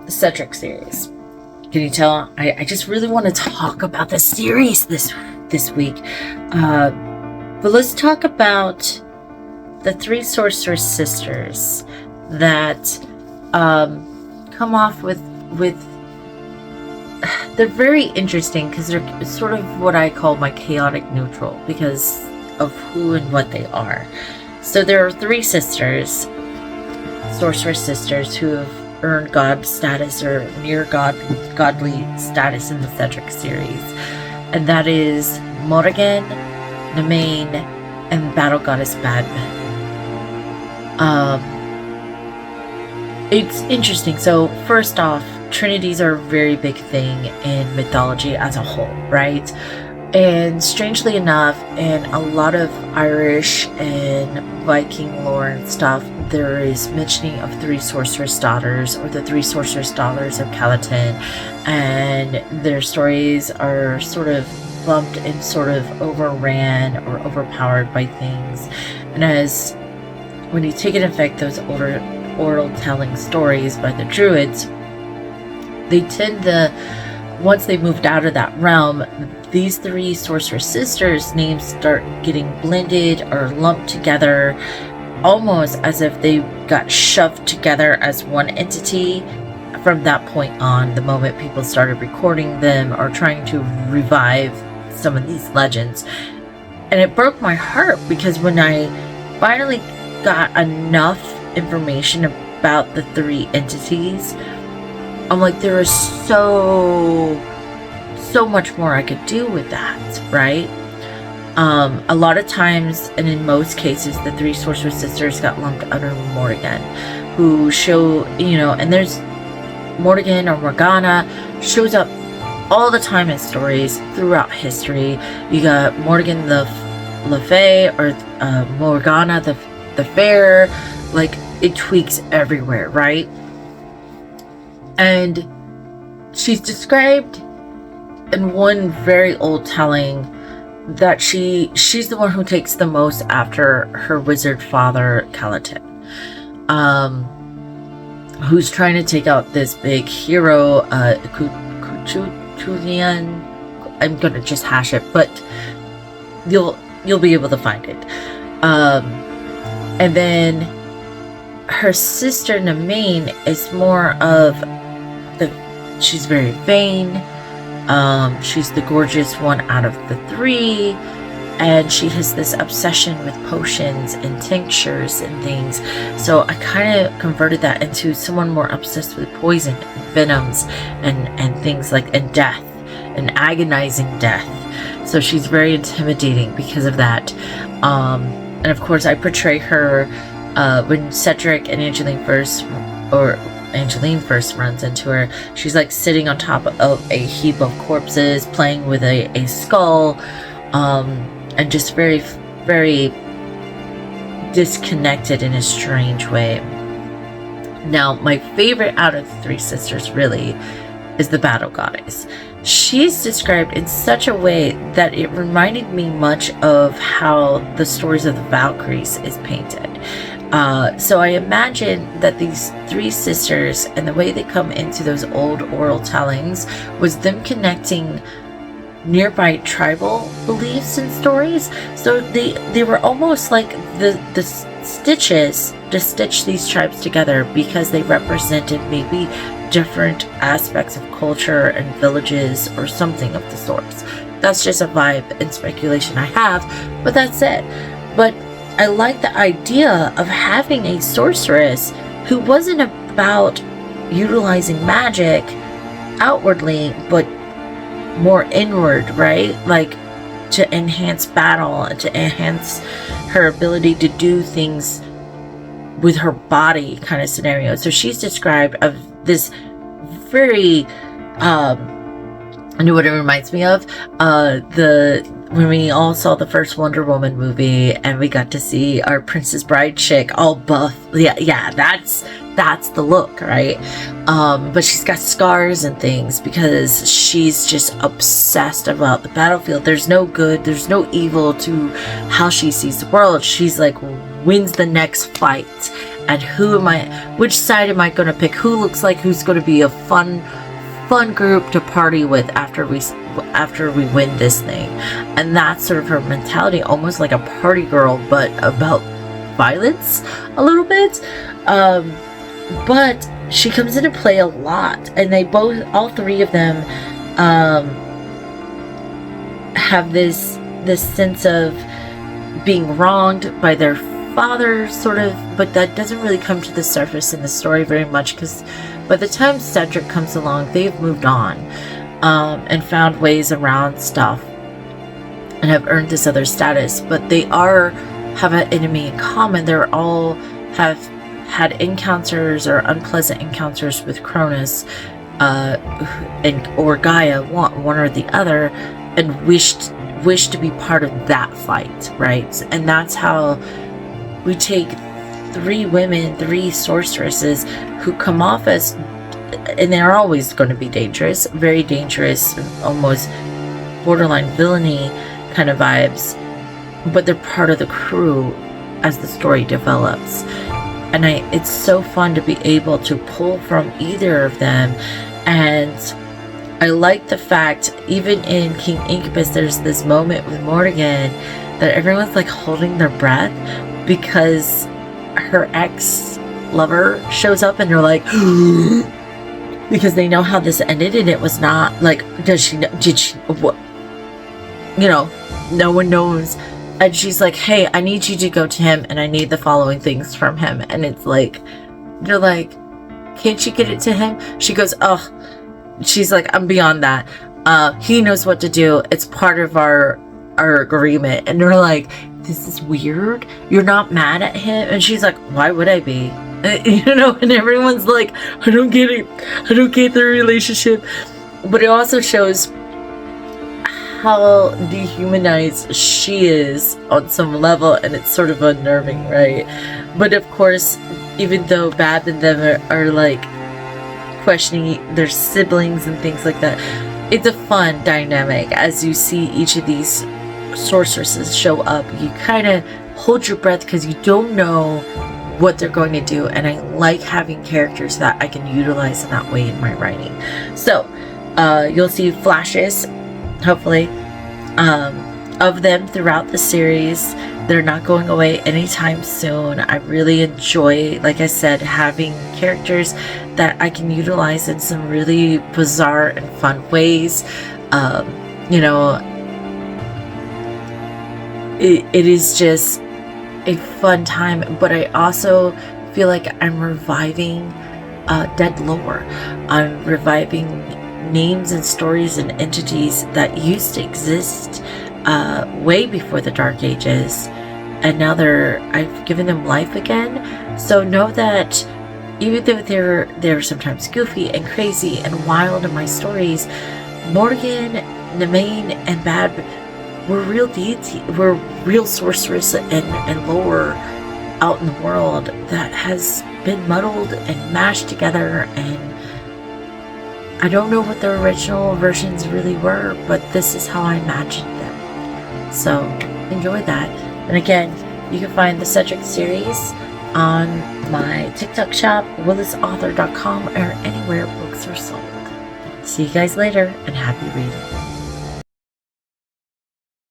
Cedric series. Can you tell? I just really want to talk about the series this week. But let's talk about the three sorceress sisters that come off with they're very interesting because they're sort of what I call my chaotic neutral because of who and what they are. So there are three sisters, sorceress sisters, who have earned god status or near godly status in the Cedric series, and that is Morrighan, Nemaine, and battle goddess Badbh. It's interesting. So first off, trinities are a very big thing in mythology as a whole, right? And strangely enough, in a lot of Irish and Viking lore and stuff, there is mentioning of three sorceress daughters, or the three sorceress daughters of Calatin, and their stories are sort of bumped and sort of overran or overpowered by things. And as when you take into effect those older oral telling stories by the Druids, they tend to, once they moved out of that realm, these three sorceress sisters' names start getting blended or lumped together, almost as if they got shoved together as one entity. From that point on, the moment people started recording them or trying to revive some of these legends. And it broke my heart because when I finally got enough information about the three entities, I'm like, there is so much more I could do with that, right? A lot of times, and in most cases, the three sorceress sisters got lumped under Morrighan, who show, and there's Morrighan or Morgana shows up all the time in stories throughout history. You got Morrighan the Fae, or Morgana the Fair. Like, it tweaks everywhere, right? And she's described in one very old telling that she's the one who takes the most after her wizard father Calatin, who's trying to take out this big hero, Cu Cuchulainn. I'm gonna just hash it, but you'll be able to find it. And then her sister Nemaine is more of she's very vain. She's the gorgeous one out of the three, and she has this obsession with potions and tinctures and things. So I kind of converted that into someone more obsessed with poison and venoms and things like, and death, and agonizing death. So she's very intimidating because of that. And of course I portray her when Cedric and Angeline first runs into her, she's like sitting on top of a heap of corpses, playing with a skull, and just very, very disconnected in a strange way. Now, my favorite out of the three sisters really is the battle goddess. She's described in such a way that it reminded me much of how the stories of the Valkyries is painted. So I imagine that these three sisters and the way they come into those old oral tellings was them connecting nearby tribal beliefs and stories. So they were almost like the stitches to stitch these tribes together, because they represented maybe different aspects of culture and villages or something of the sorts. That's just a vibe and speculation I have, but that's it. But I like the idea of having a sorceress who wasn't about utilizing magic outwardly, but more inward, right? Like to enhance battle and to enhance her ability to do things with her body kind of scenario. So she's described of this very I know what it reminds me of. When we all saw the first Wonder Woman movie and we got to see our Princess Bride chick all buff. Yeah, that's the look, right? But she's got scars and things because she's just obsessed about the battlefield. There's no good, there's no evil to how she sees the world. She's like, wins the next fight. and which side am I going to pick? Who looks like who's going to be a fun group to party with after we win this thing. And that's sort of her mentality, almost like a party girl, but about violence a little bit. But she comes into play a lot, and all three of them have this sense of being wronged by their father, sort of, but that doesn't really come to the surface in the story very much, because by the time Cedric comes along, they've moved on and found ways around stuff and have earned this other status. But they have an enemy in common. They're all have had encounters or unpleasant encounters with Cronus or Gaia, one or the other, and wish to be part of that fight, right? And that's how we take three sorceresses who come off as, and they're always going to be dangerous, very dangerous, almost borderline villainy kind of vibes, but they're part of the crew as the story develops. And it's so fun to be able to pull from either of them. And I like the fact, even in King Incubus, there's this moment with Morrighan that everyone's like holding their breath because her ex-lover shows up, and they're like because they know how this ended, and it was not like, did she what, no one knows. And she's like, hey, I need you to go to him, and I need the following things from him. And it's like, they're like, can't you get it to him? She goes, oh, she's like, I'm beyond that. He knows what to do. It's part of our agreement. And they're like, this is weird. You're not mad at him? And she's like, why would I be? And everyone's like, I don't get it. I don't get the relationship. But it also shows how dehumanized she is on some level, and it's sort of unnerving, right? But of course, even though Badbh and them are like questioning their siblings and things like that, it's a fun dynamic as you see each of these sorceresses show up. You kind of hold your breath because you don't know what they're going to do, and I like having characters that I can utilize in that way in my writing. So you'll see flashes, hopefully, of them throughout the series. They're not going away anytime soon. I really enjoy, like I said, having characters that I can utilize in some really bizarre and fun ways. It is just a fun time, but I also feel like I'm reviving dead lore. I'm reviving names and stories and entities that used to exist way before the Dark Ages, and now I've given them life again. So know that even though they're sometimes goofy and crazy and wild in my stories, Morrighan, Nemaine, and Badbh were real sorceress and lore out in the world that has been muddled and mashed together, and I don't know what the original versions really were, but this is how I imagined them. So enjoy that. And again, you can find the Cedric series on my TikTok shop, willisauthor.com, or anywhere books are sold. See you guys later, and happy reading.